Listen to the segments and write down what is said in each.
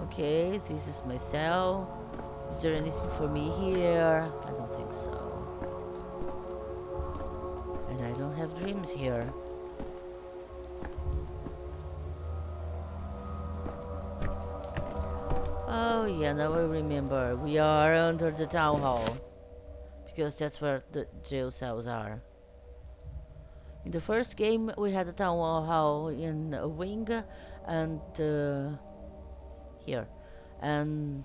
Okay, this is my cell. Is there anything for me here? I don't think so. And I don't have dreams here. Oh yeah, now I remember. We are under the town hall. Because that's where the jail cells are. In the first game we had the town hall in a wing and here. And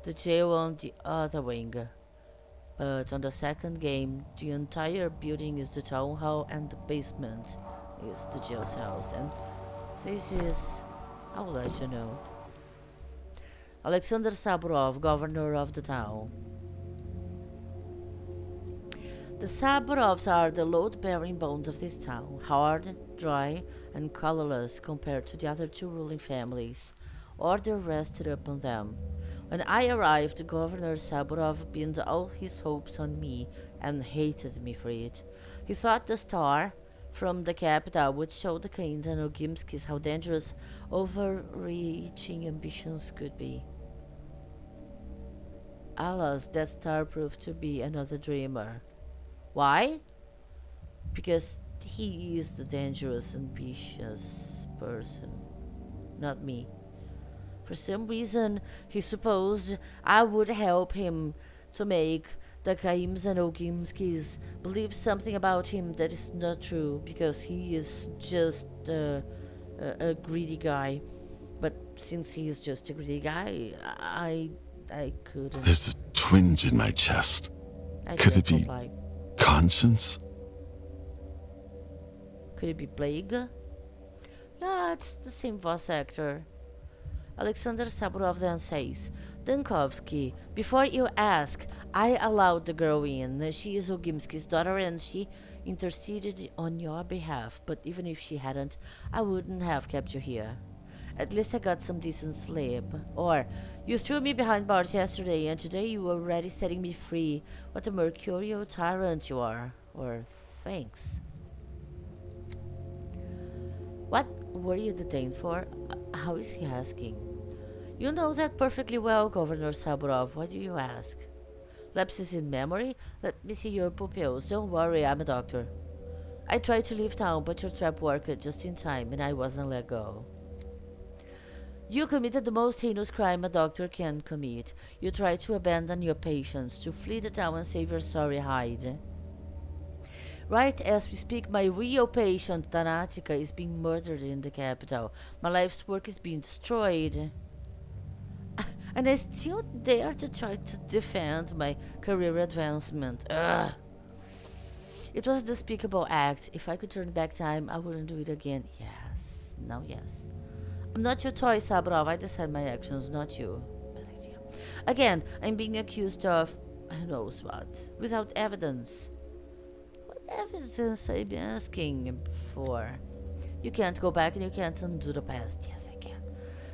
the jail on the other wing. But on the second game, the entire building is the town hall and the basement is the jail cells. And this is, I will let you know. Alexander Saburov, governor of the town. The Saburovs are the load-bearing bones of this town, hard, dry, and colorless compared to the other two ruling families. Order rested upon them. When I arrived, Governor Saburov pinned all his hopes on me and hated me for it. He thought the star from the capital would show the Kanes and Ogimskis how dangerous overreaching ambitions could be. Alas, that star proved to be another dreamer. Why? Because he is the dangerous, ambitious person, not me. For some reason, he supposed I would help him to make the Kaims and Ogimskis believe something about him that is not true, because he is just a greedy guy. But since he is just a greedy guy, I couldn't. There's a twinge in my chest. Could it be comply. conscience? Could it be plague? Yeah, it's the same voice actor. Alexander Saburov then says, Dankovsky, before you ask, I allowed the girl in. She is Ogimsky's daughter and she interceded on your behalf. But even if she hadn't, I wouldn't have kept you here. At least I got some decent sleep. Or, you threw me behind bars yesterday and today you were already setting me free. What a mercurial tyrant you are. Or, thanks. What were you detained for? How is he asking? You know that perfectly well, Governor Saburov. Why do you ask? Lapses in memory? Let me see your pupils. Don't worry, I'm a doctor. I tried to leave town, but your trap worked just in time, and I wasn't let go. You committed the most heinous crime a doctor can commit. You tried to abandon your patients, to flee the town and save your sorry hide. Right as we speak, my real patient, Tanatika, is being murdered in the capital. My life's work is being destroyed. And I still dare to try to defend my career advancement. Ugh. It was a despicable act. If I could turn back time, I wouldn't do it again. Yes. Now, yes. I'm not your toy, Saburov. I decide my actions, not you. Bad idea. Again, I'm being accused of who knows what, without evidence. What evidence I'm asking for? You can't go back and you can't undo the past. Yes, I can.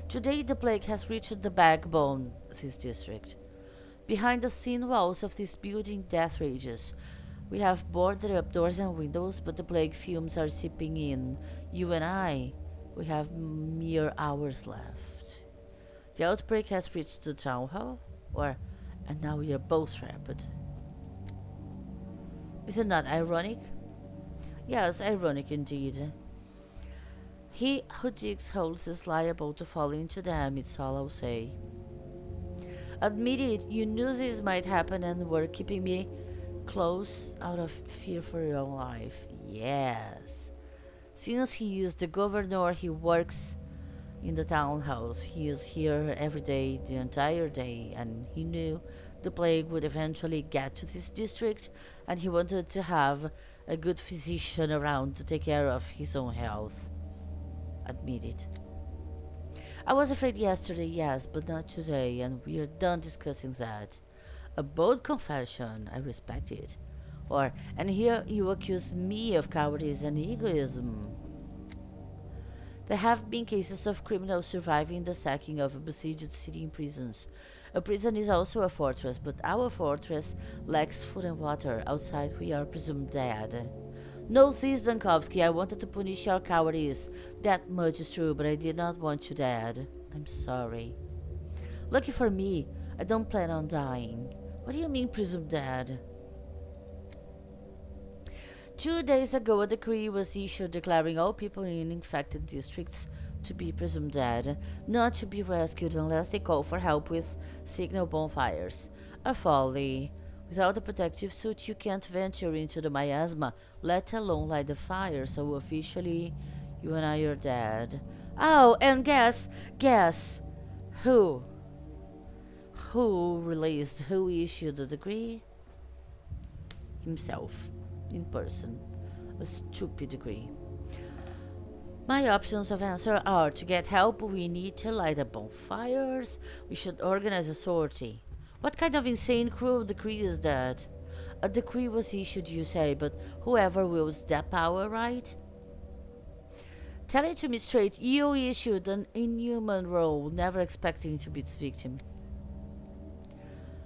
Today the plague has reached the backbone of this district. Behind the thin walls of this building death rages. We have boarded up doors and windows, but the plague fumes are seeping in. You and I, we have mere hours left. The outbreak has reached the town hall, and now we are both trapped. Is it not ironic? Yes, ironic indeed. He who digs holes is liable to fall into them, it's all I'll say. Admit it, you knew this might happen and were keeping me close out of fear for your life. Yes. Since he is the governor, he works in the townhouse. He is here every day, the entire day, and he knew the plague would eventually get to this district, and he wanted to have a good physician around to take care of his own health. Admit it. I was afraid yesterday, yes, but not today, and we're done discussing that. A bold confession, I respect it. And here you accuse me of cowardice and egoism. There have been cases of criminals surviving the sacking of a besieged city in prisons. A prison is also a fortress, but our fortress lacks food and water. Outside we are presumed dead. No, this, Dankovsky, I wanted to punish your cowardice. That much is true, but I did not want you dead. I'm sorry. Lucky for me, I don't plan on dying. What do you mean, presumed dead? 2 days ago, a decree was issued declaring all people in infected districts to be presumed dead, not to be rescued unless they call for help with signal bonfires. A folly. Without a protective suit, you can't venture into the miasma, let alone light the fire, so officially, you and I are dead. Oh, and guess, who? Who issued the decree? Himself, in person. A stupid decree. My options of answer are to get help, we need to light the bonfires, we should organize a sortie. What kind of insane cruel decree is that? A decree was issued, you say, but whoever wields that power, right? Tell it to me straight, you issued an inhuman role, never expecting to be its victim.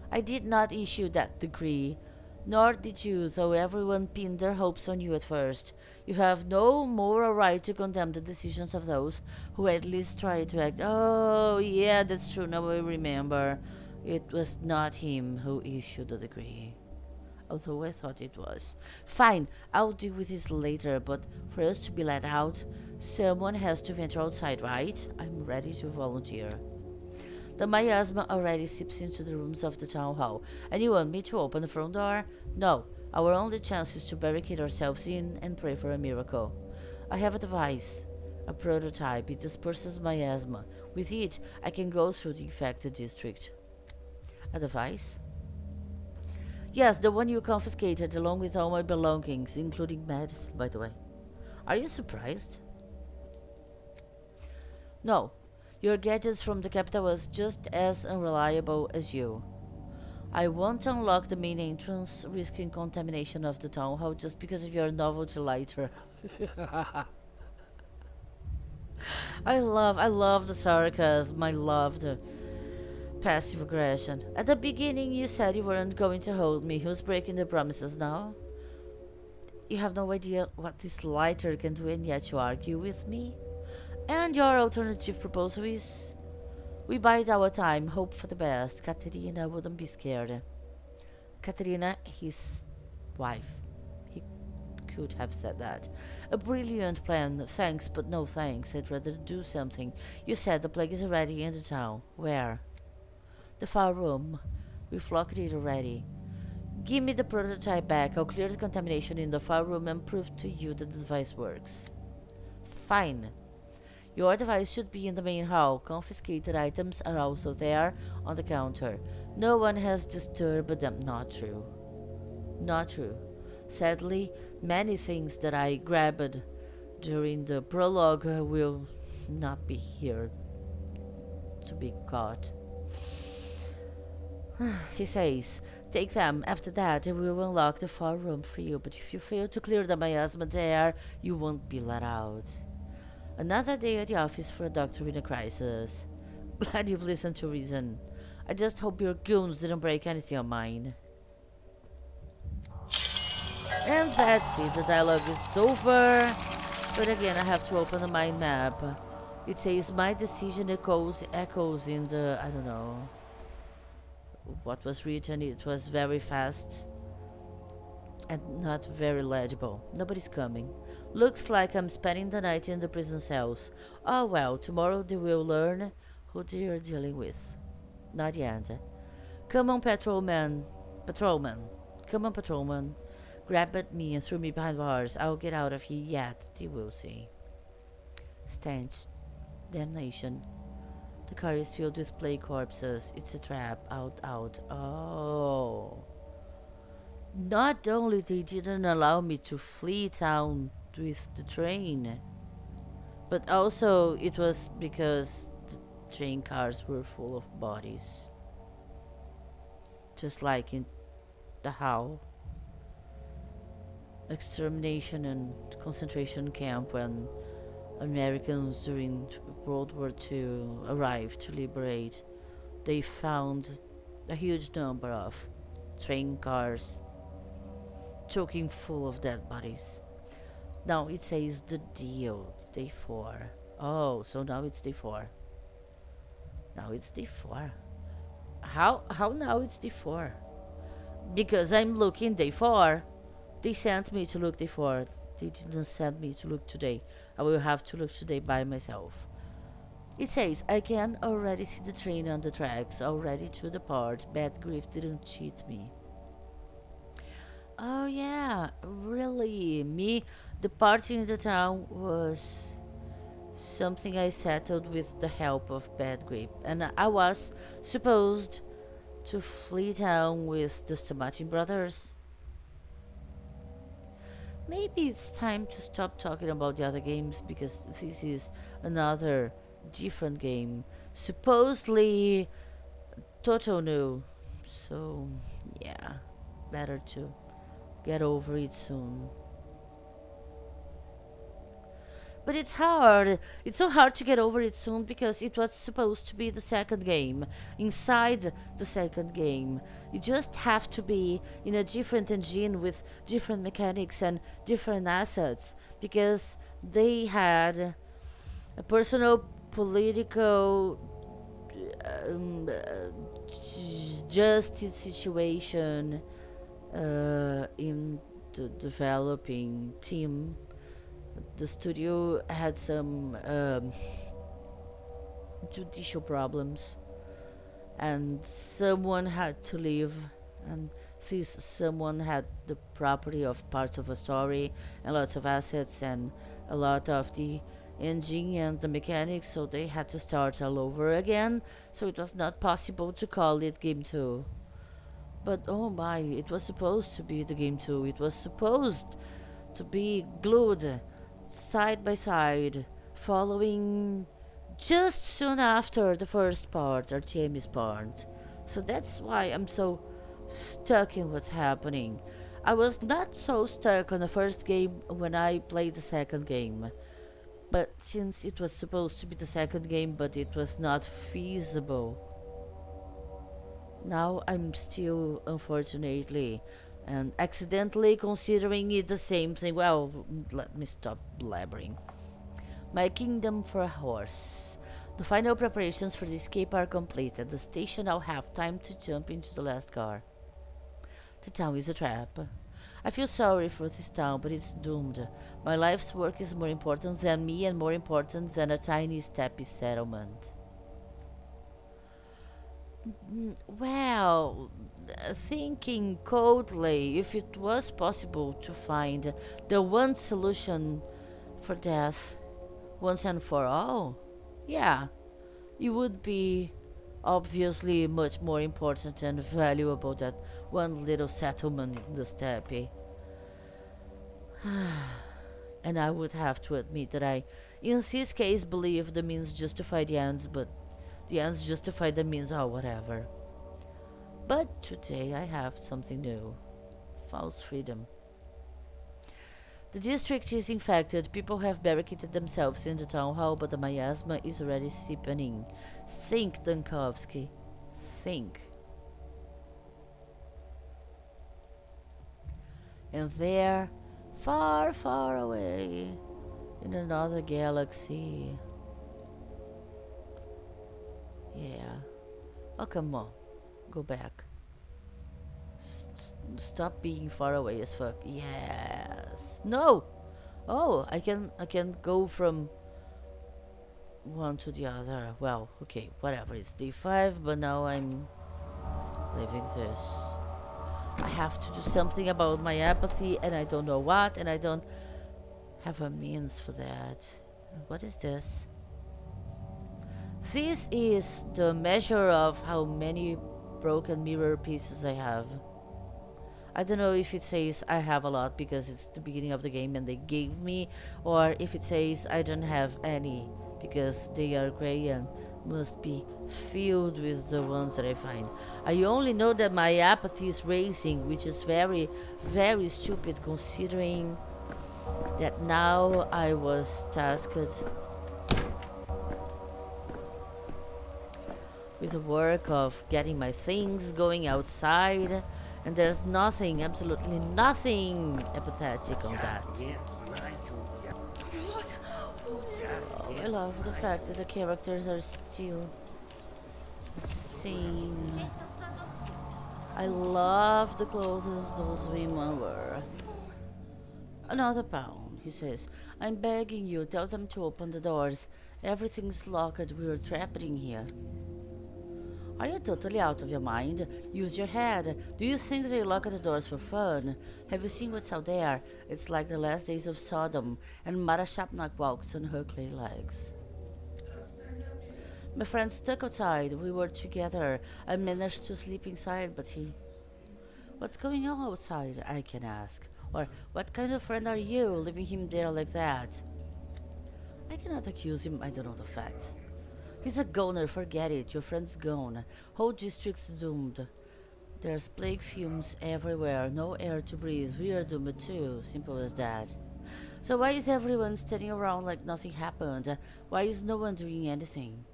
I did not issue that decree, nor did you, though everyone pinned their hopes on you at first. You have no moral right to condemn the decisions of those who at least try to act. Oh, yeah, that's true, now I remember. It was not him who issued the decree, although I thought it was. Fine, I'll deal with this later, but for us to be let out, someone has to venture outside, right? I'm ready to volunteer. The miasma already seeps into the rooms of the town hall, and you want me to open the front door? No, our only chance is to barricade ourselves in and pray for a miracle. I have a device, a prototype. It disperses miasma. With it, I can go through the infected district. A device? Yes, the one you confiscated along with all my belongings, including medicine, by the way. Are you surprised? No. Your gadgets from the capital was just as unreliable as you. I won't unlock the main entrance, risking contamination of the town hall just because of your novelty lighter. I love the sarcasm. I love the passive aggression. At the beginning, you said you weren't going to hold me. Who's breaking the promises now? You have no idea what this lighter can do, and yet you argue with me? And your alternative proposal is we bide our time, hope for the best. Katerina wouldn't be scared. Katerina, his wife. He could have said that. A brilliant plan. Thanks, but no thanks. I'd rather do something. You said the plague is already in the town. Where? The far room. We've locked it already. Give me the prototype back. I'll clear the contamination in the far room and prove to you that the device works. Fine. Your device should be in the main hall. Confiscated items are also there on the counter. No one has disturbed them. Not true. Not true. Sadly, many things that I grabbed during the prologue will not be here to be caught. He says, take them. After that, we will unlock the far room for you. But if you fail to clear the miasma there, you won't be let out. Another day at the office for a doctor in a crisis. Glad you've listened to reason. I just hope your goons didn't break anything on mine. And that's it. The dialogue is over. But again, I have to open the mind map. It says my decision echoes in the... I don't know what was written. It was very fast and not very legible. Nobody's coming. Looks like I'm spending the night in the prison cells. Oh well, tomorrow they will learn who they are dealing with. Not yet. Come on, patrolman. Come on, patrolman. Grab at me and throw me behind bars. I'll get out of here yet. They will see. Stench. Damnation. The car is filled with plague corpses. It's a trap. Out. Oh. Not only they didn't allow me to flee town with the train, but also it was because the train cars were full of bodies. Just like in the How extermination and concentration camp when Americans during World War II arrived to liberate, they found a huge number of train cars choking full of dead bodies. Now it says the deal, day 4. Oh, so now it's day 4. Now it's day 4. How now it's day 4? Because I'm looking day 4. They sent me to look day 4. They didn't send me to look today. I will have to look today by myself. It says, I can already see the train on the tracks, already to depart. Bad grief didn't cheat me. Oh yeah, really? Me departing the town was something I settled with the help of Bad Grip, and I was supposed to flee town with the Stamatin brothers. Maybe it's time to stop talking about the other games because this is another different game. Supposedly Toto new. So, yeah, better to get over it soon. But it's hard. It's so hard to get over it soon because it was supposed to be the second game. Inside the second game, you just have to be in a different engine with different mechanics and different assets because they had a personal political justice situation in the developing team. The studio had some judicial problems, and someone had to leave, and this someone had the property of parts of a story and lots of assets and a lot of the engine and the mechanics, so they had to start all over again, so it was not possible to call it game 2. But oh my, it was supposed to be the game 2. It was supposed to be glued side by side, following just soon after the first part, Artemis part. So that's why I'm so stuck in what's happening. I was not so stuck on the first game when I played the second game. But since it was supposed to be the second game, but it was not feasible, now I'm still, unfortunately, and accidentally considering it the same thing. Well, let me stop blabbering. My kingdom for a horse. The final preparations for the escape are complete. At the station, I'll have time to jump into the last car. The town is a trap. I feel sorry for this town, but it's doomed. My life's work is more important than me and more important than a tiny steppy settlement. Well, thinking coldly, if it was possible to find the one solution for death once and for all, yeah, it would be obviously much more important and valuable than one little settlement in the steppe. And I would have to admit that I, in this case, believe the means justify the ends, but the ends justify the means, or whatever. But today I have something new. False freedom. The district is infected. People have barricaded themselves in the town hall, but the miasma is already seeping in. Think, Dankovsky. Think. And there, far, far away, in another galaxy. Yeah. Oh, come on. Go back. Stop being far away as fuck. Yes. No. Oh, I can go from one to the other. Well, okay, whatever. It's day 5, but now I'm leaving this. I have to do something about my apathy, and I don't know what, and I don't have a means for that. What is this? This is the measure of how many broken mirror pieces I have. I don't know if it says I have a lot because it's the beginning of the game and they gave me, or if it says I don't have any because they are gray and must be filled with the ones that I find. I only know that my apathy is raising, which is very, very stupid considering that now I was tasked with the work of getting my things, going outside, and there's nothing, absolutely nothing apathetic on that. Oh, I love the fact that the characters are still the scene. I love the clothes those women wear. Another pound, he says. I'm begging you, tell them to open the doors. Everything's locked, we're trapped in here. Are you totally out of your mind? Use your head. Do you think they lock the doors for fun? Have you seen what's out there? It's like the last days of Sodom, and Mara Shapnak walks on her clay legs. My friend's stuck outside. We were together. I managed to sleep inside, but he... What's going on outside? I can ask. Or, what kind of friend are you, leaving him there like that? I cannot accuse him, I don't know the facts. He's a goner, forget it. Your friend's gone. Whole district's doomed. There's plague fumes everywhere, no air to breathe. We are doomed too, simple as that. So why is everyone standing around like nothing happened? Why is no one doing anything?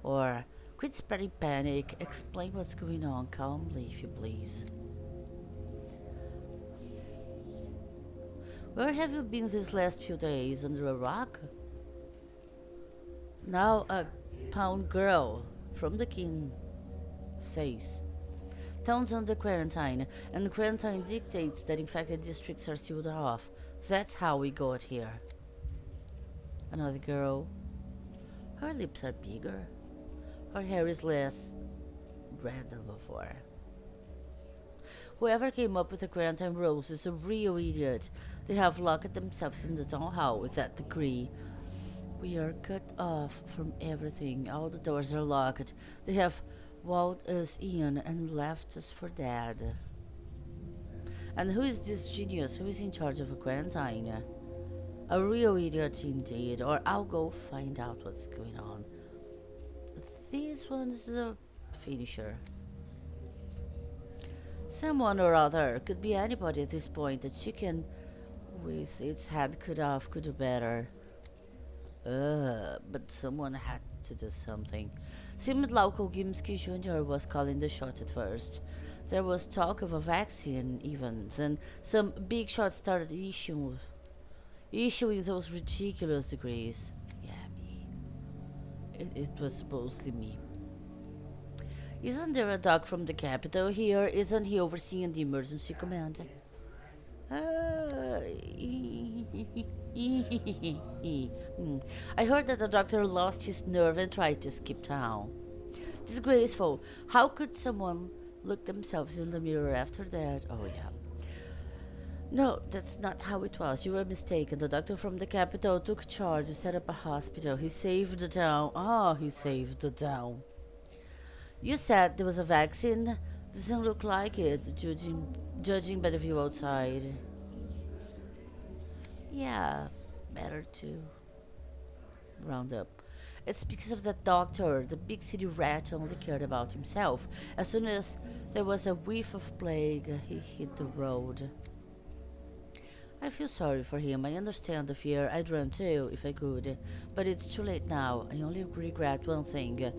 Or, quit spreading panic, explain what's going on calmly, if you please. Where have you been these last few days? Under a rock? Now a pound girl from the king says. Town's under quarantine, and quarantine dictates that infected districts are sealed off. That's how we got here. Another girl. Her lips are bigger. Her hair is less red than before. Whoever came up with the quarantine rules is a real idiot. They have locked themselves in the town hall with that decree. We are cut off from everything. All the doors are locked. They have walled us in and left us for dead. And who is this genius? Who is in charge of a quarantine? A real idiot indeed. Or I'll go find out what's going on. This one's a finisher. Someone or other, could be anybody at this point. A chicken with its head cut off could do better. But someone had to do something. Seemed Lauko Gimsky Jr. was calling the shots at first. There was talk of a vaccine even. Then some big shots started issuing those ridiculous decrees. Yeah, me. It was supposedly me. Isn't there a doc from the capital here? Isn't he overseeing the emergency command? I heard that the doctor lost his nerve and tried to skip town. Disgraceful. How could someone look themselves in the mirror after that? Oh, yeah. No, that's not how it was. You were mistaken. The doctor from the capital took charge, set up a hospital. He saved the town. He saved the town. You said there was a vaccine? Doesn't look like it, judging by the view outside. Yeah, better to round up. It's because of that doctor. The big city rat only cared about himself. As soon as there was a whiff of plague, he hit the road. I feel sorry for him. I understand the fear. I'd run too, if I could. But it's too late now. I only regret one thing.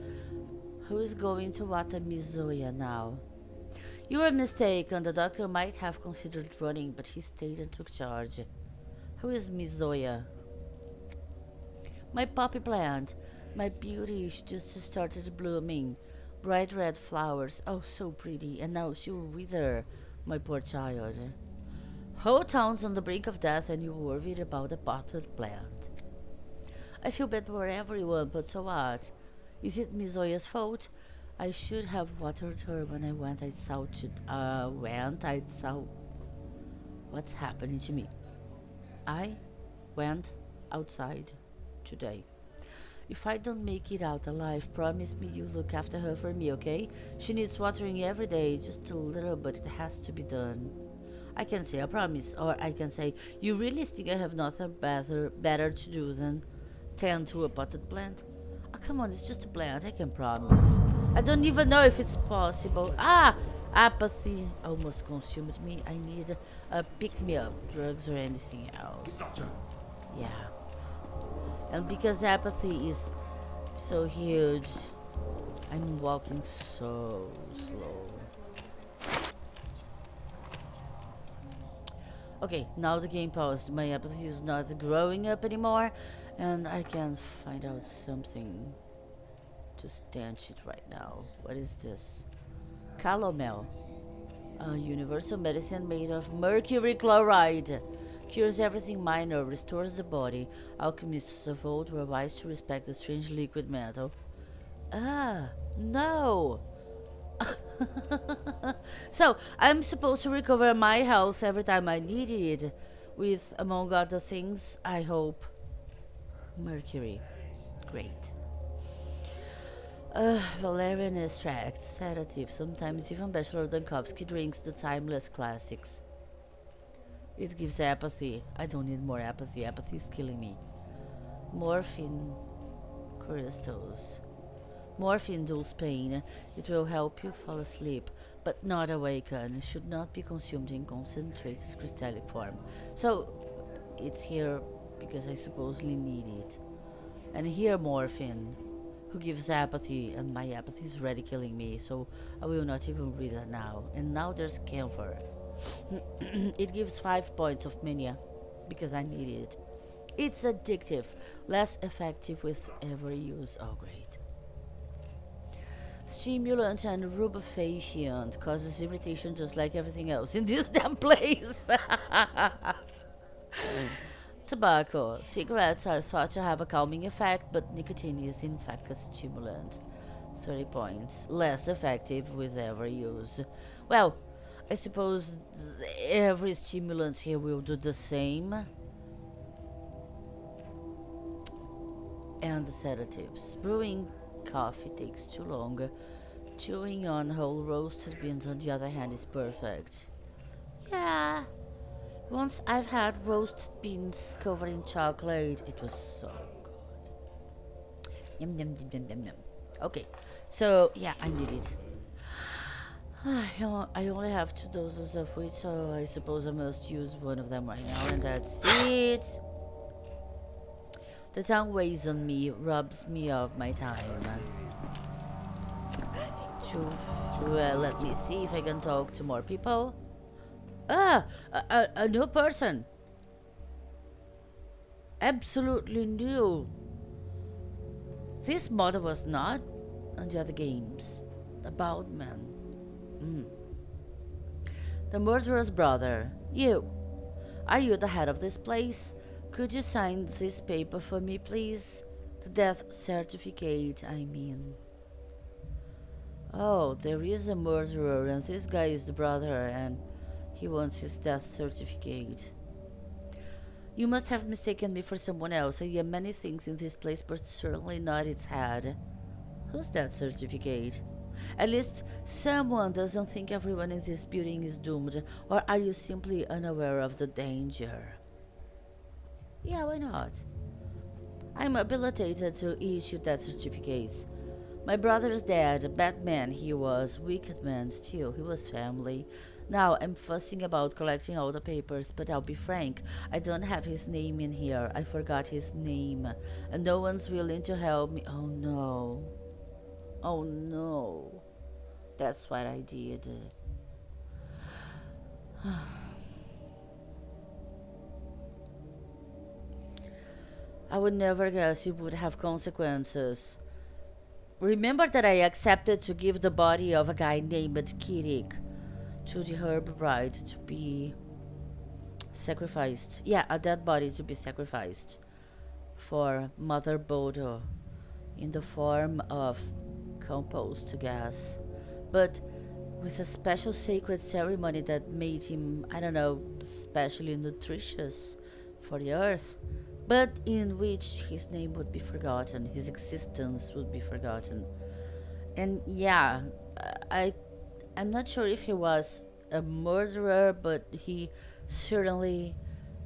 Who is going to Wata Mizoya now? You were mistaken. The doctor might have considered running, but he stayed and took charge. Who is Mizoya? My poppy plant. My beauty, she just started blooming. Bright red flowers. Oh, so pretty. And now she will wither. My poor child. Whole town's on the brink of death and you're worried about a potted plant. I feel bad for everyone, but so what? Is it Mizoya's fault? I should have watered her when I went outside. What's happening to me? I went outside today. If I don't make it out alive, promise me you look after her for me, okay? She needs watering every day, just a little, but it has to be done. I can say I promise, or I can say, you really think I have nothing better to do than tend to a potted plant? Oh, come on, it's just a plant, I can promise. I don't even know if it's possible. Apathy almost consumed me. I need a pick-me-up, drugs or anything else. Doctor. Yeah. And because apathy is so huge, I'm walking so slow. Okay, now the game paused. My apathy is not growing up anymore, and I can find out something. to stench it right now. What is this? Calomel. A universal medicine made of mercury chloride. Cures everything minor, restores the body. Alchemists of old were wise to respect the strange liquid metal. Ah, no! So, I'm supposed to recover my health every time I need it. With, among other things, I hope, mercury. Great. Valerian extract, sedative, sometimes even better than Kovsky drinks, the timeless classics. It gives apathy. I don't need more apathy. Apathy is killing me. Morphine crystals. Morphine dulls pain. It will help you fall asleep, but not awaken. It should not be consumed in concentrated crystallic form. So, it's here because I supposedly need it. And here, morphine, who gives apathy, and my apathy is already killing me, so I will not even read that now. And now there's camphor. It gives 5 points of mania because I need it. It's addictive, less effective with every use. Oh, great. Stimulant and rubefacient causes irritation just like everything else in this damn place. Tobacco. Cigarettes are thought to have a calming effect, but nicotine is in fact a stimulant. 30 points. Less effective with every use. Well, I suppose every stimulant here will do the same. And the sedatives. Brewing coffee takes too long. Chewing on whole roasted beans, on the other hand, is perfect. Yeah. Once I've had roasted beans covered in chocolate. It was so good. Yum, yum, yum, yum, yum, yum. Okay. So, yeah, I need it. I only have 2 doses of wheat, so I suppose I must use one of them right now, and that's it. The tongue weighs on me, robs me of my time. Well, let me see if I can talk to more people. Ah, a new person. Absolutely new. This model was not on the other games. The bald man. The murderer's brother. You. Are you the head of this place? Could you sign this paper for me, please? The death certificate, I mean. Oh, there is a murderer, and this guy is the brother, and he wants his death certificate. You must have mistaken me for someone else. I am many things in this place, but certainly not its head. Whose death certificate? At least someone doesn't think everyone in this building is doomed, or are you simply unaware of the danger? Yeah, why not? I'm habilitated to issue death certificates. My brother's dead, a bad man he was, wicked man still, he was family. Now I'm fussing about collecting all the papers, but I'll be frank, I don't have his name in here. I forgot his name, and no one's willing to help me. Oh no. Oh no. That's what I did. I would never guess it would have consequences. Remember that I accepted to give the body of a guy named Kirik to the herb bride to be sacrificed. Yeah, a dead body to be sacrificed for Mother Bodo in the form of compost gas. But with a special sacred ceremony that made him, I don't know, especially nutritious for the earth, but in which his name would be forgotten, his existence would be forgotten. And yeah, I, I'm not sure if he was a murderer, but he certainly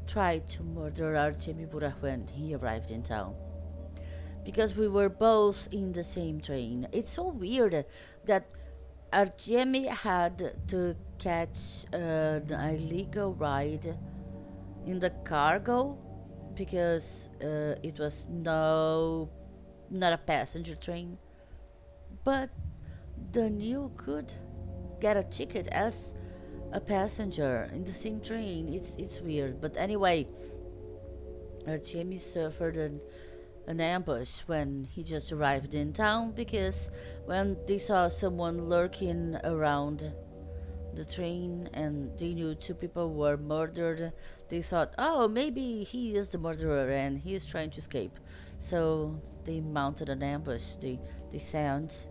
tried to murder Artemi Bura when he arrived in town. Because we were both in the same train. It's so weird that Artemi had to catch an illegal ride in the cargo because it was not a passenger train, but Daniel could get a ticket as a passenger in the same train. It's weird, but anyway, Artemi suffered an an ambush when he just arrived in town, because when they saw someone lurking around the train and they knew two people were murdered, they thought, oh, maybe he is the murderer and he is trying to escape. So they mounted an ambush. They sent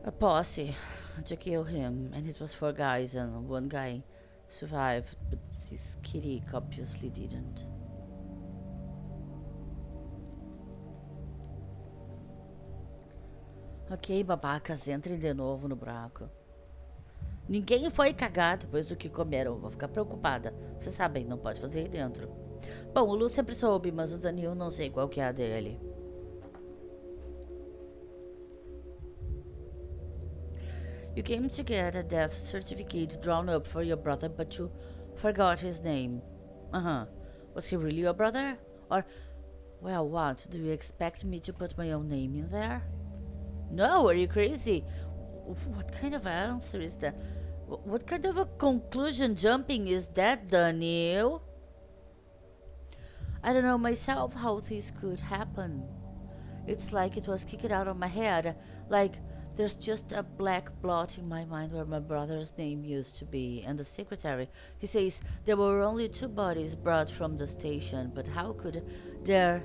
a posse to kill him, and it was four guys, and one guy survived, but this kitty obviously didn't. Ok, babacas, entrem de novo no buraco. Ninguém foi cagar depois do que comeram. Vou ficar preocupada. Vocês sabem, não pode fazer aí dentro. Bom, o Lu sempre soube, mas o Danil não sei qual que é a dele. You came to get a death certificate drawn up for your brother, but you forgot his name. Uh-huh. Was he really your brother? Or, well, what? Do you expect me to put my own name in there? No, are you crazy? What kind of answer is that? What kind of a conclusion jumping is that, Daniel? I don't know myself how this could happen. It's like it was kicked out of my head. Like there's just a black blot in my mind where my brother's name used to be. And the secretary, he says there were only two bodies brought from the station. But how could there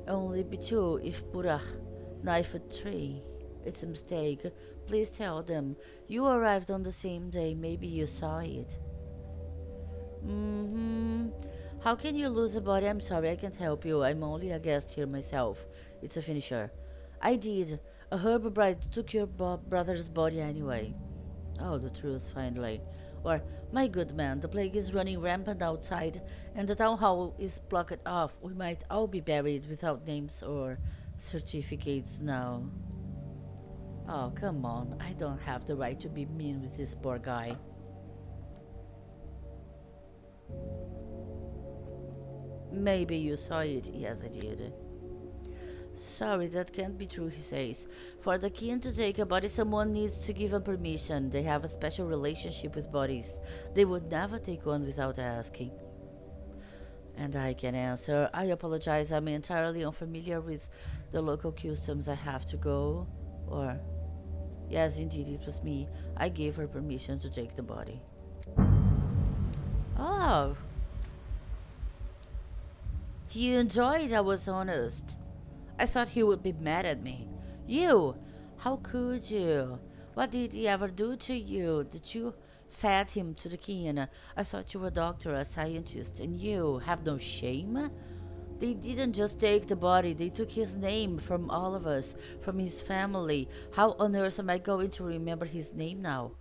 only be two if Burach knifed three? It's a mistake. Please tell them. You arrived on the same day. Maybe you saw it. How can you lose a body? I'm sorry, I can't help you. I'm only a guest here myself. It's a finisher. I did. A herb bride took your brother's body anyway. Oh, the truth, finally. Or, my good man, the plague is running rampant outside, and the town hall is blocked off. We might all be buried without names or certificates now. Oh, come on. I don't have the right to be mean with this poor guy. Maybe you saw it. Yes, I did. Sorry, that can't be true, he says. For the kin to take a body, someone needs to give them permission. They have a special relationship with bodies. They would never take one without asking. And I can answer, I apologize, I'm entirely unfamiliar with the local customs. I have to go. Or, yes, indeed, it was me. I gave her permission to take the body. Oh. He enjoyed I was honest. I thought he would be mad at me. You! How could you? What did he ever do to you? Did you fed him to the kin? I thought you were a doctor, a scientist, and you have no shame? They didn't just take the body, they took his name from all of us, from his family. How on earth am I going to remember his name now?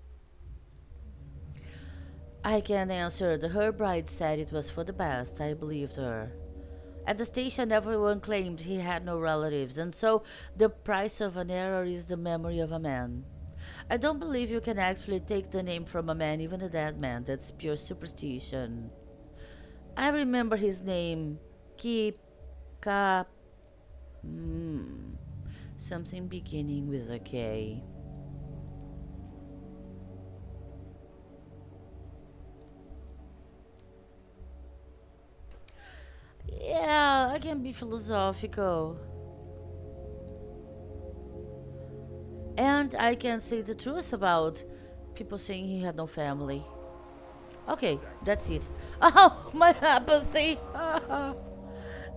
I can answer. The her bride said it was for the best. I believed her. At the station, everyone claimed he had no relatives, and so the price of an error is the memory of a man. I don't believe you can actually take the name from a man, even a dead man. That's pure superstition. I remember his name. Ka... something beginning with a K. Yeah, I can be philosophical. And I can say the truth about people saying he had no family. Okay, that's it. Oh, my apathy.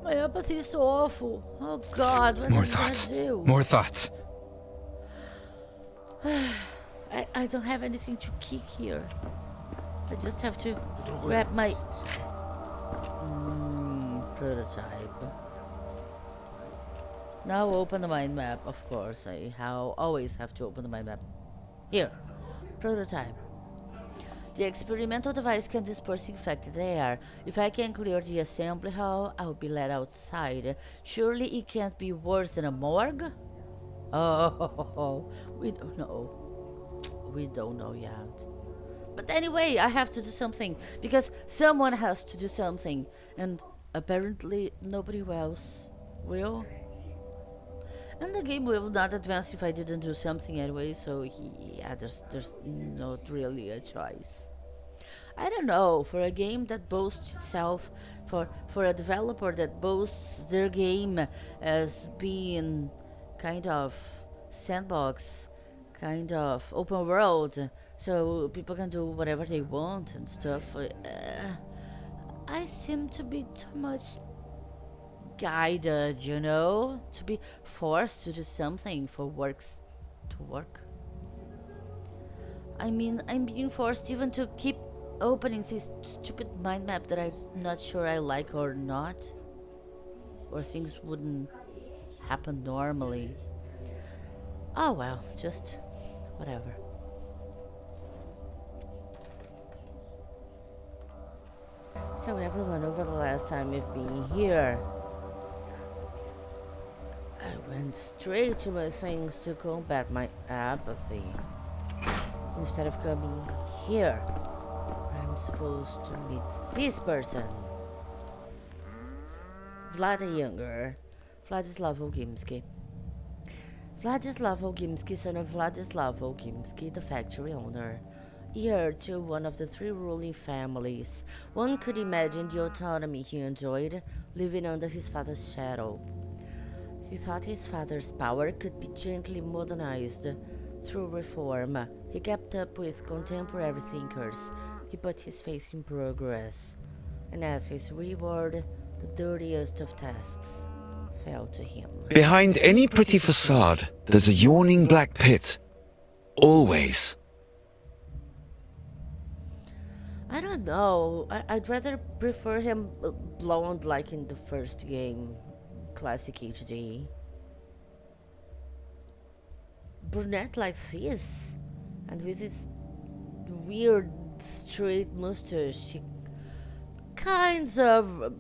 My apathy is so awful. Oh God, what More am I gonna thoughts. do? More thoughts. I don't have anything to kick here. I just have to grab my prototype. Now open the mind map, of course. I always have to open the mind map. Here, prototype. The experimental device can disperse infected air. If I can clear the assembly hall, I'll be let outside. Surely it can't be worse than a morgue? Oh, we don't know. We don't know yet. But anyway, I have to do something, because someone has to do something, and apparently nobody else will. And the game will not advance if I didn't do something anyway, so yeah, there's not really a choice. I don't know, for a game that boasts itself, for a developer that boasts their game as being kind of sandbox, kind of open world, so people can do whatever they want and stuff. I seem to be too much guided, to be forced to do something for works to work. I mean, I'm being forced even to keep opening this stupid mind map that I'm not sure I like or not, or things wouldn't happen normally. Oh well, just whatever. So everyone, over the last time we've been here, I went straight to my things to combat my apathy. Instead of coming here, where I'm supposed to meet this person. Vlad the Younger, Vladislav Ogimsky. Vladislav Ogimsky, son of Vladislav Ogimsky, the factory owner, heir to one of the three ruling families. One could imagine the autonomy he enjoyed, living under his father's shadow. He thought his father's power could be gently modernized through reform. He kept up with contemporary thinkers. He put his faith in progress. And as his reward, the dirtiest of tasks fell to him. Behind any pretty facade, there's a yawning black pit. Always. I don't know. I'd rather prefer him blonde like in the first game. Classic HD. Brunette like this. And with his weird straight mustache, he kinds of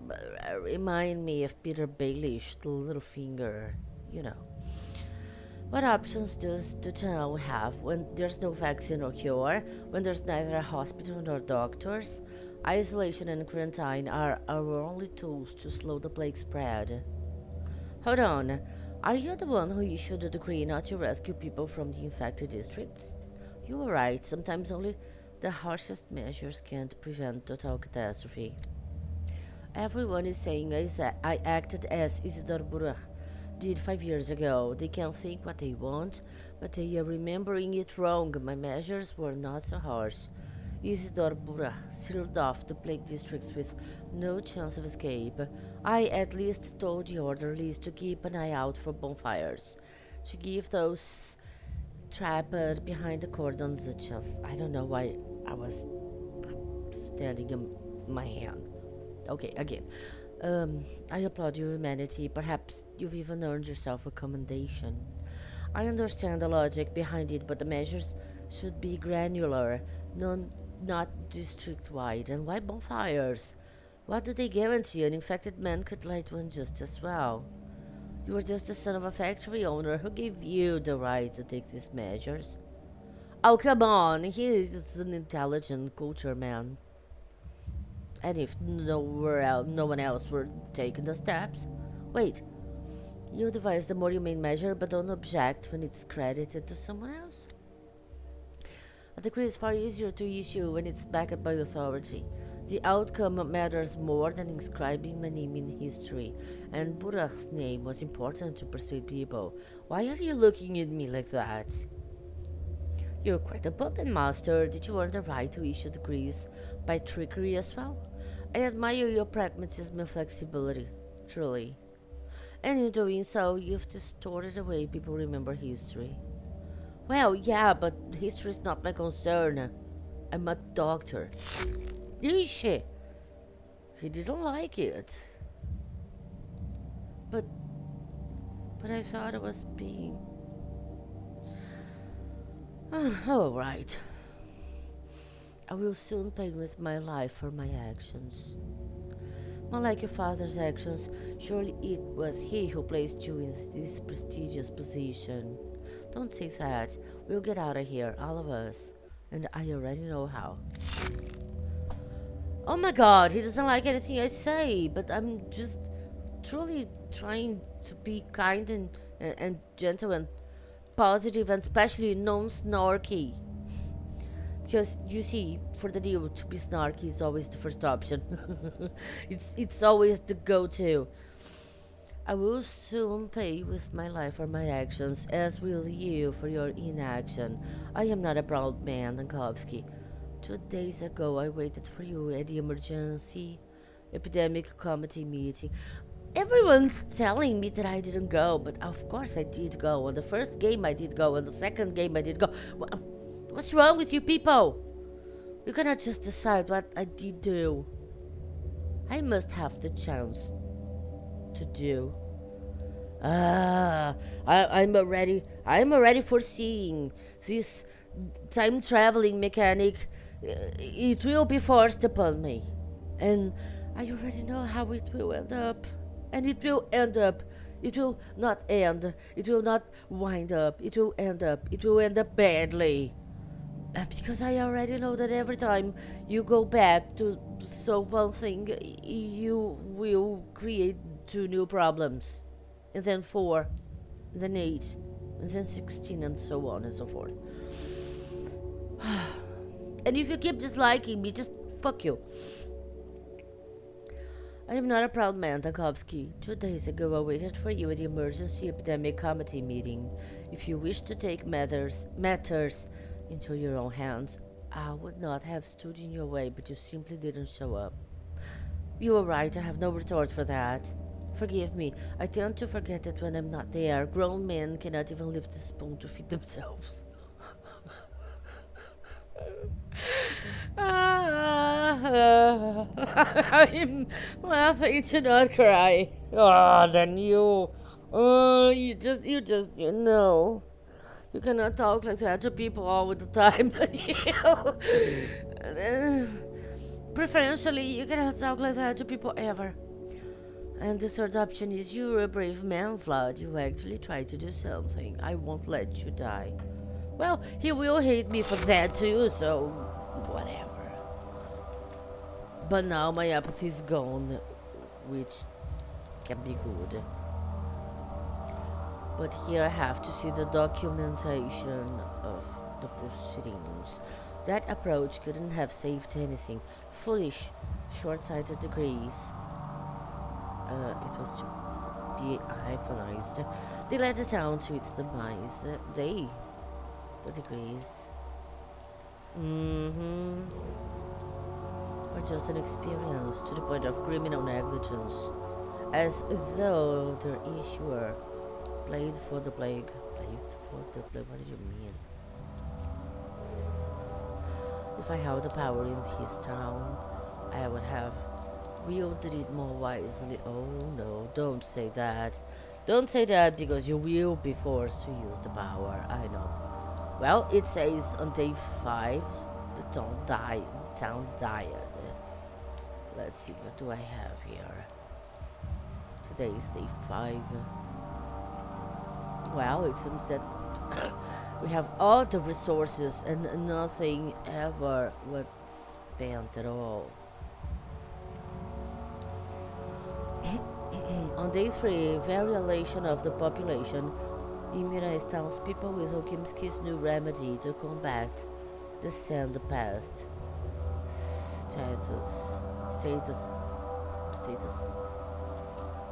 remind me of Peter Baelish, the little finger, What options does the town have when there's no vaccine or cure, when there's neither a hospital nor doctors? Isolation and quarantine are our only tools to slow the plague spread. Hold on, are you the one who issued the decree not to rescue people from the infected districts? You were right, sometimes only the harshest measures can't prevent total catastrophe. Everyone is saying I acted as Isidor Burach did 5 years ago. They can think what they want, but they are remembering it wrong. My measures were not so harsh. Isidor Burach sealed off the plague districts with no chance of escape. I at least told the orderlies to keep an eye out for bonfires, to give those trapped behind the cordons a chance. I don't know why I was standing in my hand. Okay, again. I applaud your humanity. Perhaps you've even earned yourself a commendation. I understand the logic behind it, but the measures should be granular, not district-wide. And why bonfires? What do they guarantee? An infected man could light one just as well. You are just the son of a factory owner. Who gave you the right to take these measures? Oh, come on. He is an intelligent culture man. And if no one else were taking the steps. Wait, you devise the more humane measure, but don't object when it's credited to someone else? A decree is far easier to issue when it's backed by authority. The outcome matters more than inscribing my name in history, and Burach's name was important to persuade people. Why are you looking at me like that? You're quite a puppet master. Did you earn the right to issue decrees by trickery as well? I admire your pragmatism and flexibility, truly. And in doing so, you've distorted the way people remember history. Well, yeah, but history is not my concern. I'm a doctor. Yeesh! He didn't like it. But I thought I was being... Oh, right. I will soon pay with my life for my actions. Not like your father's actions. Surely it was he who placed you in this prestigious position. Don't say that. We'll get out of here, all of us. And I already know how. Oh my god, he doesn't like anything I say, but I'm just truly trying to be kind and gentle and positive and especially non-snarky. Because you see, for the deal to be snarky is always the first option. It's always the go-to. I will soon pay with my life for my actions, as will you for your inaction. I am not a proud man, Dankovsky. 2 days ago, I waited for you at the emergency epidemic committee meeting. Everyone's telling me that I didn't go, but of course I did go. On the first game, I did go. On the second game, I did go. What's wrong with you people? You cannot just decide what I did do. I must have the chance to do. I'm already foreseeing this time traveling mechanic. It will be forced upon me. And I already know how it will end up. And it will end up. It will not end. It will not wind up. It will end up. It will end up badly. Because I already know that every time you go back to solve one thing, you will create 2 new problems. And then 4, and then 8, and then 16, and so on and so forth. And if you keep disliking me, just fuck you. I am not a proud man, Tarkovsky. 2 days ago I waited for you at the emergency epidemic committee meeting. If you wish to take matters into your own hands, I would not have stood in your way, but you simply didn't show up. You were right, I have no retort for that. Forgive me, I tend to forget that when I'm not there. Grown men cannot even lift a spoon to feed themselves. I'm laughing to not cry. Then you. You know. You cannot talk like that to people all the time, don't you? Preferentially, you cannot talk like that to people ever. And the third option is you're a brave man, Vlad. You actually tried to do something. I won't let you die. Well, he will hate me for that too, so whatever. But now my apathy is gone, which can be good. But here I have to see the documentation of the proceedings. That approach couldn't have saved anything. Foolish, short-sighted degrees. It was to be hyphenized. They led the town to its demise. The degrees. Or just an experience to the point of criminal negligence. As though their issuer played for the plague. What did you mean? If I held the power in his town, I would have wielded it more wisely. Oh no, don't say that. Don't say that, because you will be forced to use the power. I know. Well, it says on day 5, the town died. Let's see, what do I have here? Today is day 5. Well, it seems that we have all the resources and nothing ever was spent at all. On day 3, variation of the population immunized townspeople with Okimski's new remedy to combat the sand pest.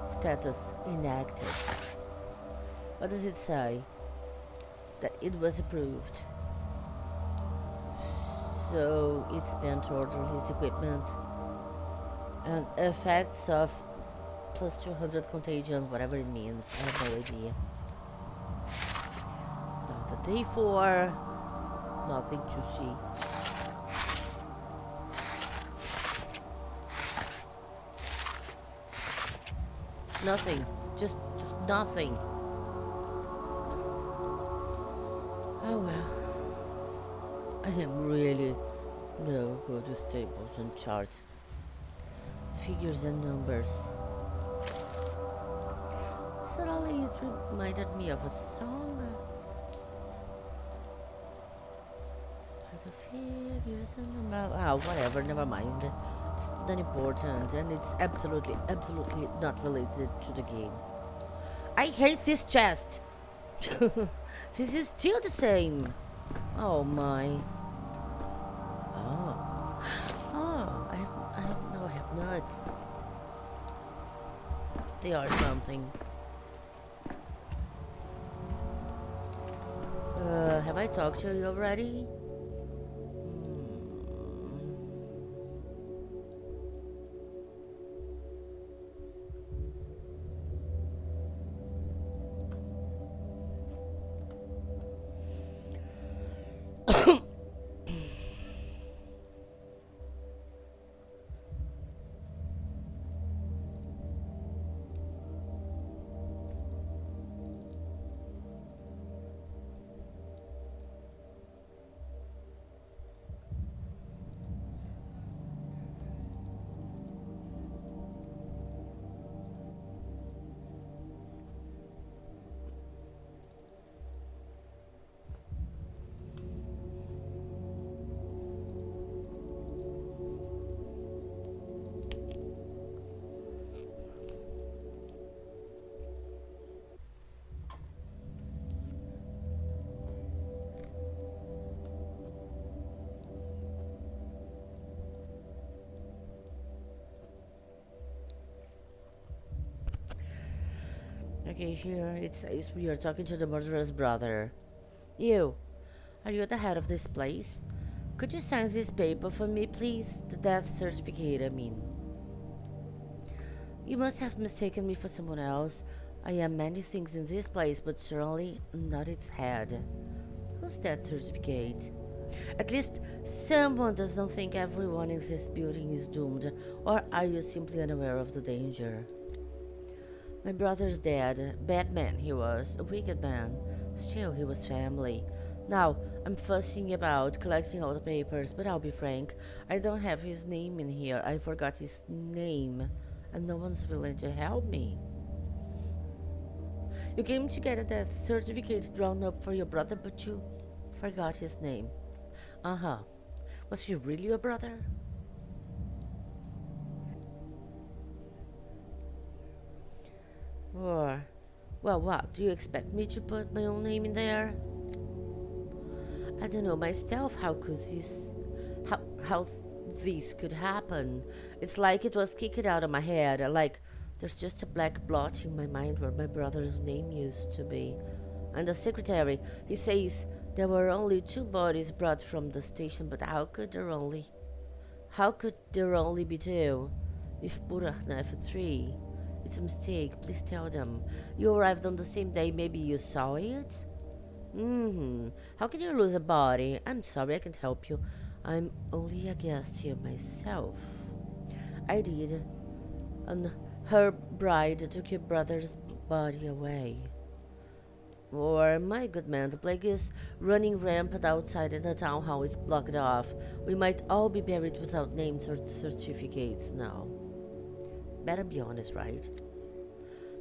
Status inactive. What does it say? That it was approved. So it spent order his equipment. And effects of plus 200 contagion, whatever it means. I have no idea. On the day 4, nothing to see. Nothing. Just nothing. Oh well. I am really no good with tables and charts. Figures and numbers. Suddenly it reminded me of a song. The figures and numbers. Whatever, never mind. It's not important, and it's absolutely not related to the game. I hate this chest. This is still the same. Oh my. I have nuts. They are something. Have I talked to you already? Okay, here it says we are talking to the murderer's brother. You, are you at the head of this place? Could you sign this paper for me, please? The death certificate, I mean. You must have mistaken me for someone else. I am many things in this place, but certainly not its head. Whose death certificate? At least someone doesn't think everyone in this building is doomed, or are you simply unaware of the danger? My brother's dead. Bad man he was, a wicked man. Still, he was family. Now, I'm fussing about collecting all the papers, but I'll be frank, I don't have his name in here. I forgot his name, and no one's willing to help me. You came to get a death certificate drawn up for your brother, but you forgot his name. Uh-huh. Was he really your brother? Or, well, what? Do you expect me to put my own name in there? I don't know myself. How this could happen? It's like it was kicked out of my head. Like there's just a black blotch in my mind where my brother's name used to be. And the secretary, he says there were only two bodies brought from the station, but how could there only be two? If Burach knife three. It's a mistake. Please tell them. You arrived on the same day. Maybe you saw it? Mm-hmm. How can you lose a body? I'm sorry, I can't help you. I'm only a guest here myself. I did. And her bride took your brother's body away. Or, my good man, the plague is running rampant outside and the town hall is blocked off. We might all be buried without names or certificates now. Better be honest, right?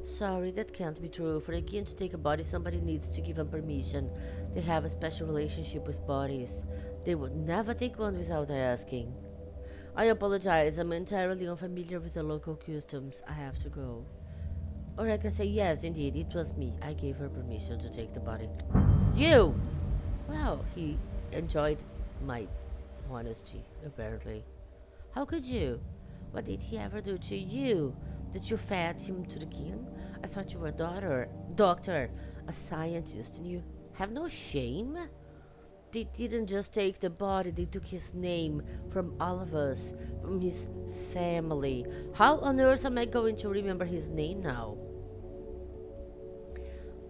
Sorry, that can't be true. For a kin to take a body, somebody needs to give them permission. They have a special relationship with bodies. They would never take one without asking. I apologize. I'm entirely unfamiliar with the local customs. I have to go. Or I can say, yes, indeed, it was me. I gave her permission to take the body. You! Well, he enjoyed my honesty, apparently. How could you? What did he ever do to you? Did you fed him to the king? I thought you were a doctor, a scientist, and you have no shame? They didn't just take the body, they took his name from all of us, from his family. How on earth am I going to remember his name now?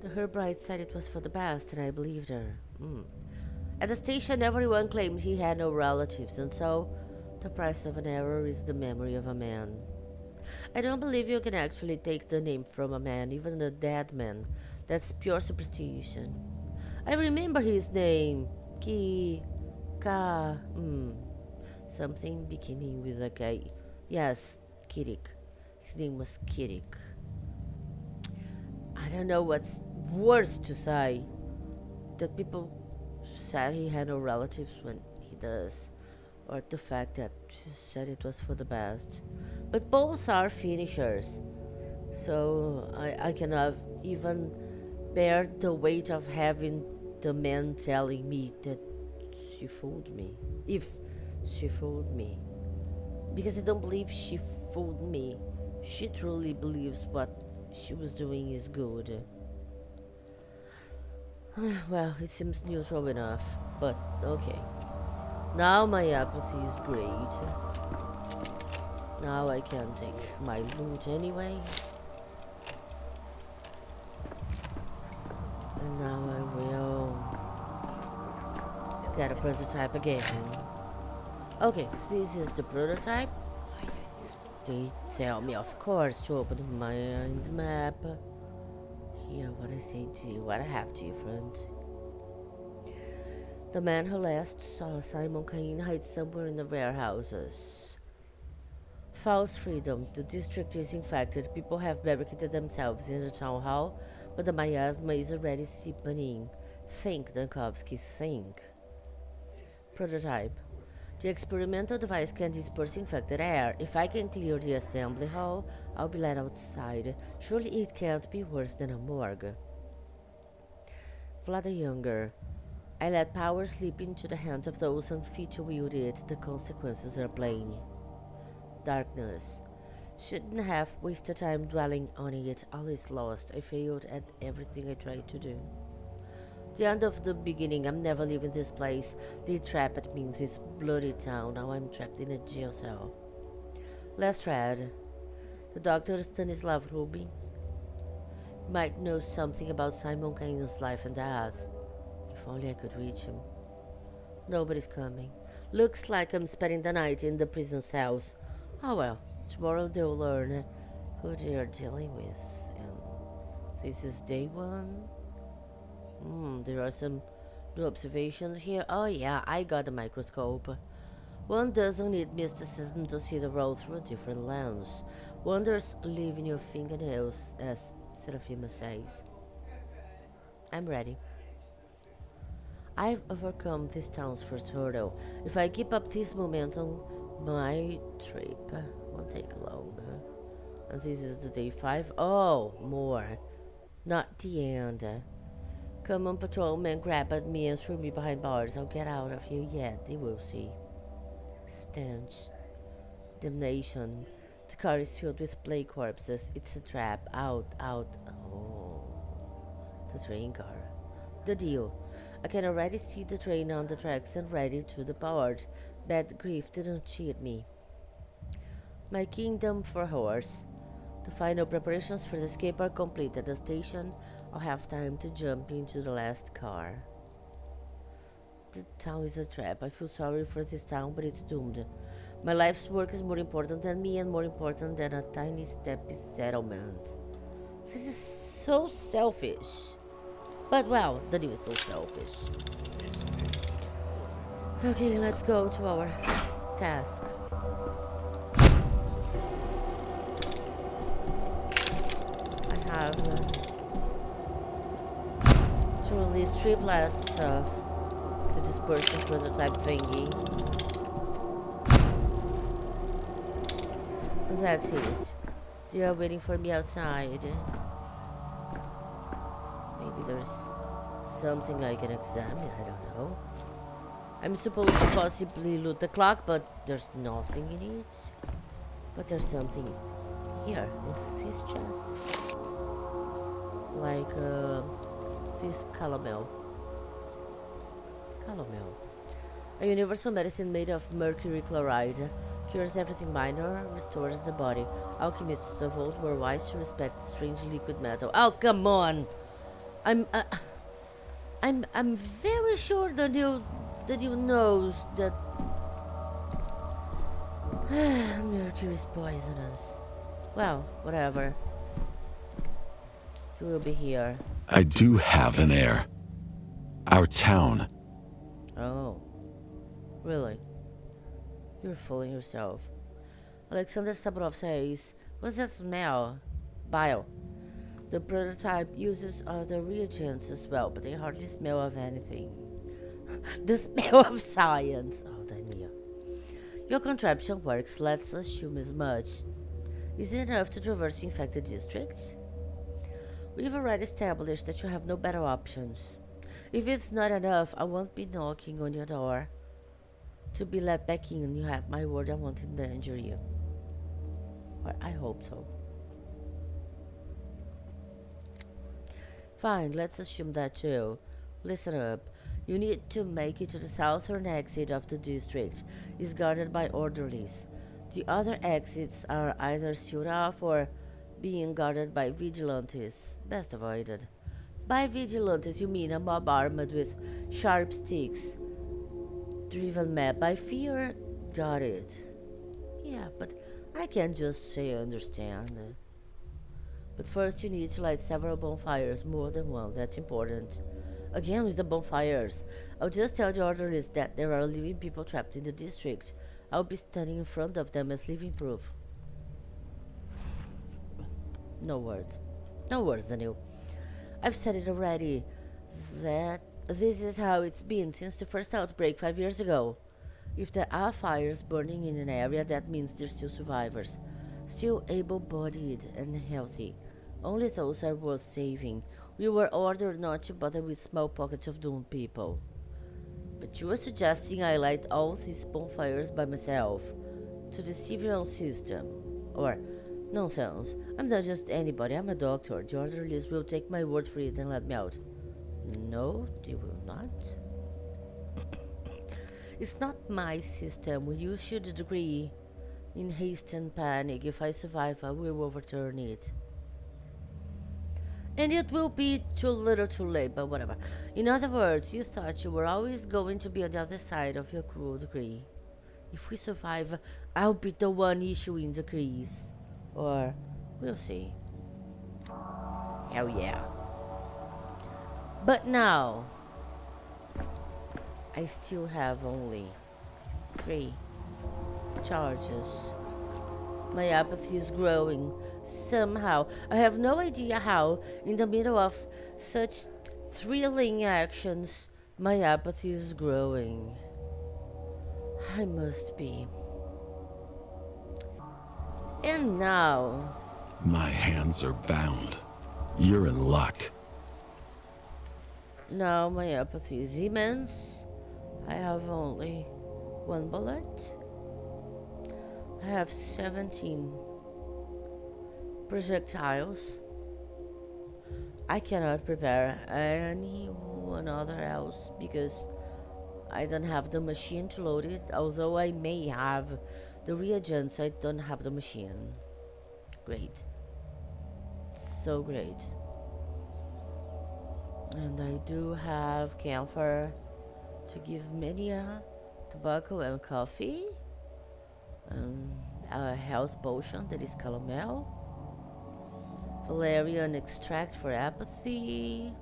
The Herbride said it was for the best, and I believed her. At the station, everyone claimed he had no relatives, and so the price of an error is the memory of a man. I don't believe you can actually take the name from a man, even a dead man. That's pure superstition. I remember his name. Something beginning with a K. Yes, Kirik. His name was Kirik. I don't know what's worse to say. That people said he had no relatives when he does, or the fact that she said it was for the best. But both are finishers, so I cannot even bear the weight of having the man telling me that she fooled me. If she fooled me. Because I don't believe she fooled me. She truly believes what she was doing is good. Well, it seems neutral enough, but okay. Now my apathy is great. Now I can take my loot anyway. And now I will get a prototype again. Okay, this is the prototype. They tell me, of course, to open the mind map. Here, what I say to you, what I have different. The man who last saw Simon Cain hides somewhere in the warehouses. False freedom. The district is infected. People have barricaded themselves in the town hall, but the miasma is already seeping in. Think, Dankovsky, think. Prototype. The experimental device can disperse infected air. If I can clear the assembly hall, I'll be let outside. Surely it can't be worse than a morgue. Vlada Younger. I let power slip into the hands of those unfit to wield it. The consequences are plain. Darkness. Shouldn't have wasted time dwelling on it. All is lost. I failed at everything I tried to do. The end of the beginning. I'm never leaving this place. They trapped me in this bloody town. Now I'm trapped in a jail cell. Last read. The Dr. Stanislav Rubin might know something about Simon Cain's life and death. If only I could reach him. Nobody's coming. Looks like I'm spending the night in the prison cells. Oh well, tomorrow they'll learn who they are dealing with. And this is day one. There are some new observations here. Oh yeah, I got a microscope. One doesn't need mysticism to see the world through a different lens. Wonders live in your fingernails, as Serafima says. I'm ready. I've overcome this town's first hurdle. If I keep up this momentum, my trip won't take long. And this is the day 5. Oh, more. Not the end. Come on, patrolman, grab at me and threw me behind bars. I'll get out of here yet. They will see. Stench. Damnation. The car is filled with plague corpses. It's a trap. Out, out. Oh. The train car. The deal. I can already see the train on the tracks and ready to depart. Bad grief didn't cheat me. My kingdom for horse. The final preparations for the escape are complete. At the station, I'll have time to jump into the last car. The town is a trap. I feel sorry for this town, but it's doomed. My life's work is more important than me and more important than a tiny steppy settlement. This is so selfish. But well, the deal is so selfish. Okay, let's go to our task. I have to release 3 blasts of the dispersion prototype thingy. That's it. They are waiting for me outside. Maybe there's something I can examine, I don't know. I'm supposed to possibly loot the clock, but there's nothing in it. But there's something here, in this chest. Like, this calomel. Calomel. A universal medicine made of mercury chloride. Cures everything minor, restores the body. Alchemists of old were wise to respect strange liquid metal. Oh, come on! I'm very sure that you knows that mercury is poisonous. Well, whatever. You will be here. I do have an heir. Our town. Oh, really? You're fooling yourself. Alexander Saburov says, "What's that smell?" Bile. The prototype uses other reagents as well, but they hardly smell of anything. The smell of science. Oh, Dania. Your contraption works, let's assume as much. Is it enough to traverse the infected district? We've already established that you have no better options. If it's not enough, I won't be knocking on your door. to be let back in. You have my word I won't endanger you. Or I hope so. Fine, let's assume that too. Listen up. You need to make it to the southern exit of the district. It's guarded by orderlies. The other exits are either sealed off or being guarded by vigilantes. Best avoided. By vigilantes, you mean a mob armed with sharp sticks, driven mad by fear? Got it. Yeah, but I can't just say understand. But first, you need to light several bonfires, more than one, that's important. Again with the bonfires. I'll just tell the orderlies that there are living people trapped in the district. I'll be standing in front of them as living proof. No words. No words, Daniel. I've said it already. That this is how it's been since the first outbreak 5 years ago. If there are fires burning in an area, that means there's still survivors. Still able-bodied and healthy. Only those are worth saving. We were ordered not to bother with small pockets of doomed people. But you are suggesting I light all these bonfires by myself to deceive your own system. Or, nonsense. I'm not just anybody, I'm a doctor. The orderlies will take my word for it and let me out. No, they will not. It's not my system. You should agree. In haste and panic, if I survive, I will overturn it. And it will be too little too late, but whatever. In other words, you thought you were always going to be on the other side of your cruel decree. If we survive, I'll be the one issuing decrees. Or, we'll see. Hell yeah. But now, I still have only 3 charges. My apathy is growing. Somehow, I have no idea how, in the middle of such thrilling actions, my apathy is growing. I must be. And now... My hands are bound. You're in luck. Now my apathy is immense. I have only 1 bullet. I have 17 projectiles. I cannot prepare anyone other else because I don't have the machine to load it. Although I may have the reagents, I don't have the machine. Great. So great. And I do have camphor to give Mania, tobacco and coffee. A health potion that is calomel. Valerian extract for apathy.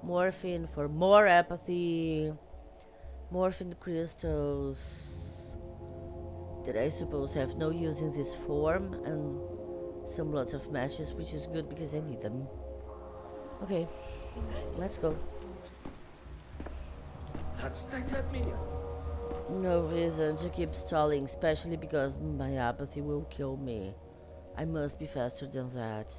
Morphine for more apathy. Morphine crystals that I suppose have no use in this form. And some lots of matches, which is good because I need them. Okay, let's go. No reason to keep stalling, especially because my apathy will kill me. I must be faster than that.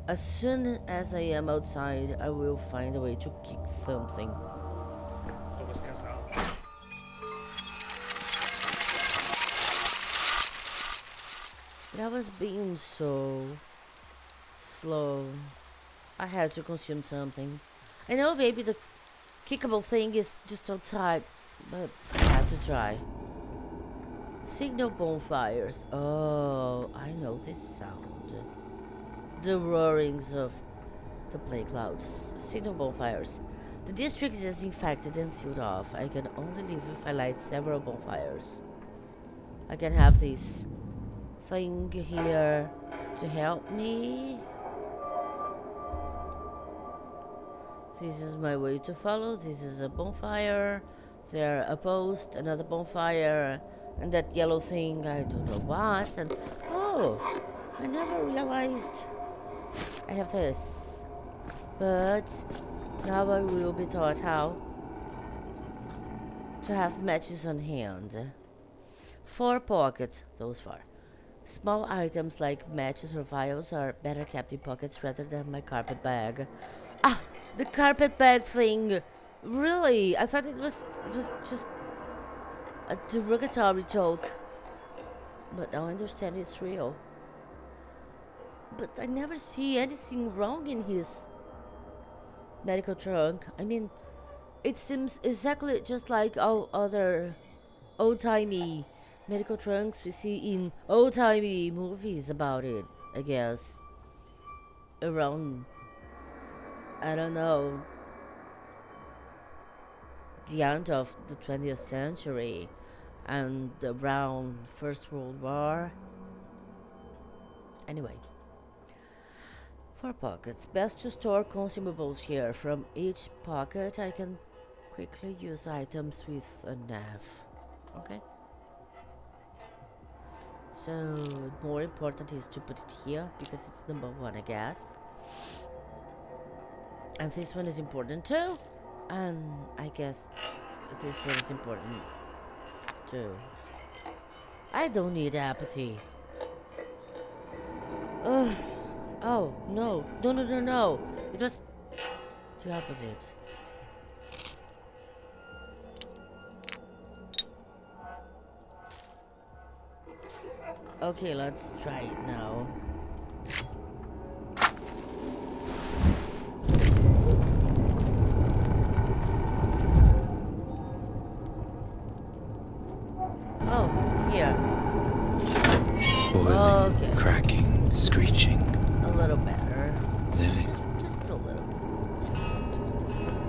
As soon as I am outside, I will find a way to kick something. That was being so slow. I had to consume something. I know maybe the kickable thing is just outside, but I had to try. Signal bonfires. Oh, I know this sound. The roarings of the plague clouds. Signal bonfires. The district is infected and sealed off. I can only leave if I light several bonfires. I can have this thing here to help me. This is my way to follow. This is a bonfire. There a post, another bonfire, and that yellow thing, I don't know what. And oh, I never realized I have this. But now I will be taught how to have matches on hand. 4 pockets, those 4. Small items like matches or vials are better kept in pockets rather than my carpet bag. Ah, the carpet bag thing! Really? I thought it was just a derogatory joke. But now I understand it's real. But I never see anything wrong in his medical trunk. I mean, it seems exactly just like all other old-timey medical trunks we see in old-timey movies about it, I guess. Around, I don't know, the end of the 20th century and around First World War. Anyway, for pockets, best to store consumables here. From each pocket, I can quickly use items with a nav. Okay? So, more important is to put it here because it's number one, I guess. And this one is important too. And I guess this one is important too. I don't need apathy. Ugh. Oh, no. No, no, no, no. It was the opposite. Okay, let's try it now. Oh, here. Boiling, Okay. cracking, screeching, A little better. living. Just a little. Just a little.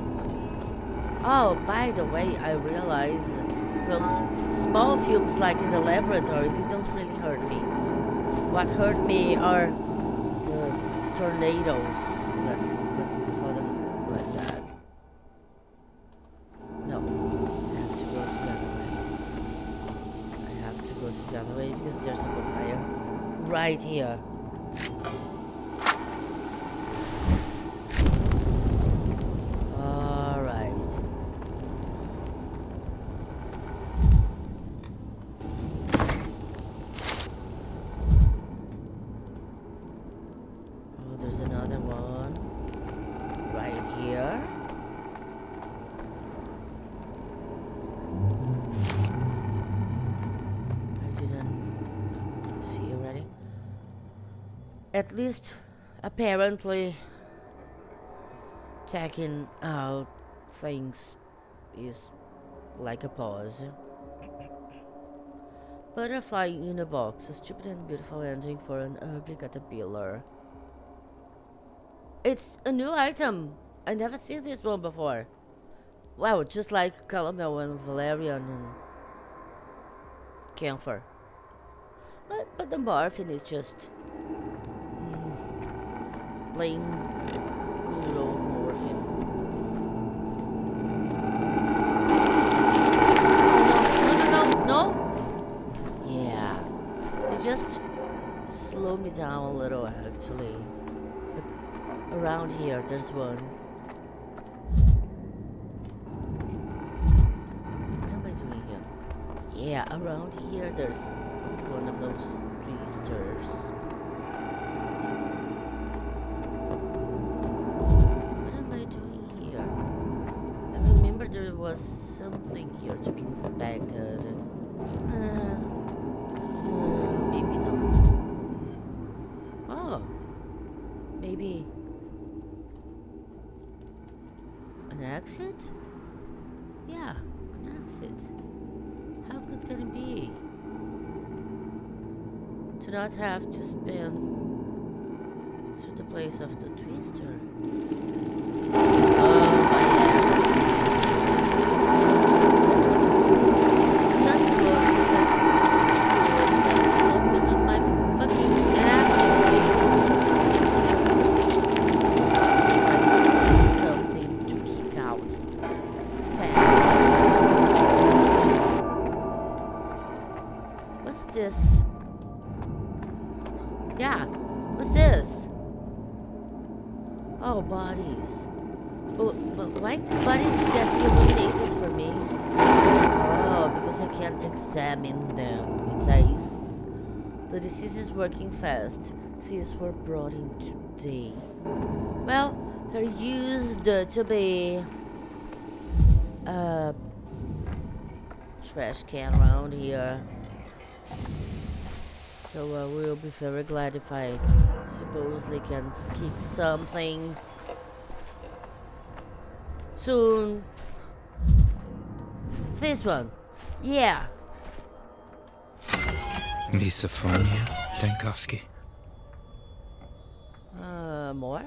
Oh, by the way, I realize those small fumes like in the laboratory, they don't really hurt me. What hurt me are the tornadoes. Let's call them like that. No, I have to go to the other way. I have to go to the other way because there's a bonfire right here. All right. Oh, there's another one right here. I didn't see already. At least, apparently, checking out things is like a pause. Butterfly in a box, a stupid and beautiful ending for an ugly caterpillar. It's a new item. I never seen this one before. Wow, just like Calomel and Valerian and Camphor. But the morphine is just plain good old morphine. No, no, no, no, no. Yeah, they just slow me down a little actually. But around here, there's one. What am I doing here? Yeah, around here, there's one of those twisters. What am I doing here? I remember there was something here to be inspected. Maybe no. Oh, maybe an exit? Yeah, an exit. How good can it be? To not have to spin through the place of the twister. Oh, my apathy. That's slow because of feelings. I'm slow because of my fucking apathy. Find something to kick out fast. What's this? Yeah, what's this? Oh, bodies. But why bodies get illuminated for me? Oh, because I can't examine them. It says the disease is working fast. These were brought in today. Well, they're used to be trash can around here. So I will be very glad if I supposedly can kick something soon. This one. Yeah. Misophonia, Dankowski. More?